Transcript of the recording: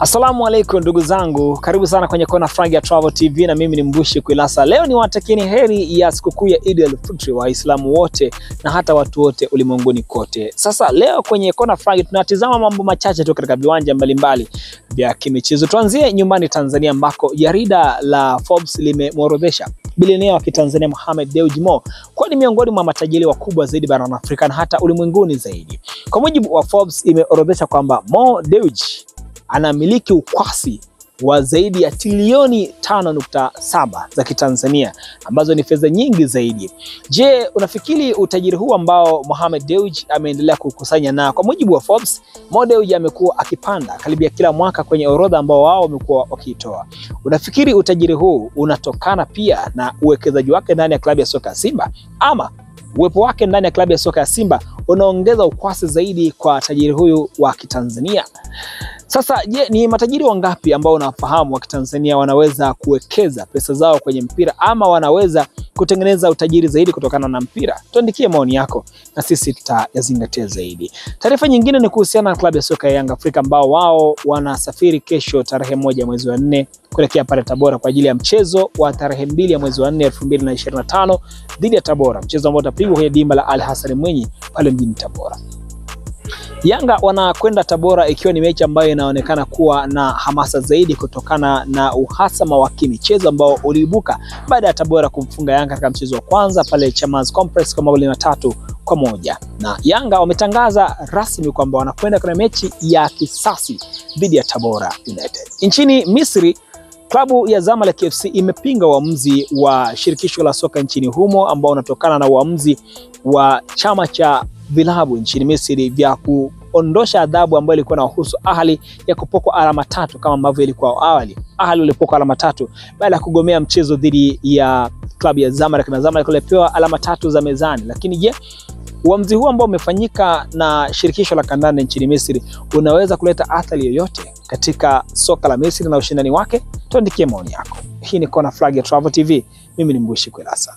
Assalamu alaikum ndugu zangu, karibu sana kwenye Kona Flag ya Travel TV na mimi ni Mbushi Kwilasa. Leo ni watakieni heri ya sikukuu ya Eid al-Fitr Waislamu wote na hata watu wote ulimwenguni kote. Sasa leo kwenye Kona Flag tunatizama mambo machache tu katika viwanja mbalimbali vya kimichezo. Tuanzie nyumbani Tanzania ambako jarida la Forbes limeorodhesha bilionea wa Kitanzania Mohamed Dewji Mo kwa ni miongoni mwa matajiri wakubwa zaidi barani Afrika na hata ulimwenguni zaidi. Kwa mujibu wa Forbes imeorodhesha kwamba Mo Dewji anamiliki ukwasi wa zaidi ya trilioni 5.7 za Kitanzania ambazo ni fedha nyingi zaidi. Je, unafikiri utajiri huu ambao Mohamed Dewji ameendelea kukusanya, na kwa mujibu wa Forbes, Mo Dewji amekuwa akipanda karibia kila mwaka kwenye orodha ambao wao wamekuwa wakiitoa. Unafikiri utajiri huu unatokana pia na uwekezaji wake ndani ya klabu ya soka ya Simba, ama uwepo wake ndani ya klabu ya soka ya Simba unaongeza ukwasi zaidi kwa tajiri huyu wa Kitanzania? Sasa je, ni matajiri wangapi ambao unafahamu wa Kitanzania wanaweza kuwekeza pesa zao kwenye mpira ama wanaweza kutengeneza utajiri zaidi kutokana na mpira? Tuandikie maoni yako na sisi tutayazingatia zaidi. Taarifa nyingine ni kuhusiana na klabu ya soka ya Yanga Afrika ambao wao wanasafiri kesho tarehe 1 mwezi wa 4 kuelekea pale Tabora kwa ajili ya mchezo wa tarehe 2 mwezi wa 4 2025 dhidi ya Tabora, mchezo ambao utapigwa kwenye dimba la Ali Hassan Mwinyi pale mjini Tabora. Yanga wanakwenda Tabora ikiwa ni mechi ambayo inaonekana kuwa na hamasa zaidi kutokana na uhasama wa kimichezo ambao uliibuka baada ya Tabora kumfunga Yanga katika mchezo wa kwanza pale Chamazi Complex kwa magoli 3-1. Na Yanga wametangaza rasmi kwamba wanakwenda kwenye mechi ya kisasi dhidi ya Tabora United. Nchini Misri, klabu ya Zamalek FC imepinga uamuzi wa shirikisho la soka nchini humo ambao unatokana na uamuzi wa chama cha vilabu nchini Misri vya kuondosha adhabu ambayo ilikuwa na wahusu Ahli ya kupokwa alama 3 kama ambavyo ilikuwa awali. Ahli walipokwa alama 3 baada ya kugomea mchezo dhidi ya klabu ya Zamalek na Zamalek walipewa alama 3 za mezani. Lakini je, uamuzi huu ambao umefanyika na shirikisho la kandanda nchini Misri unaweza kuleta athari yoyote katika soka la Misri na ushindani wake? Tuandikie maoni yako. Hii ni Kona Flag ya Travel TV. Mimi ni Mbushi Kwilasa.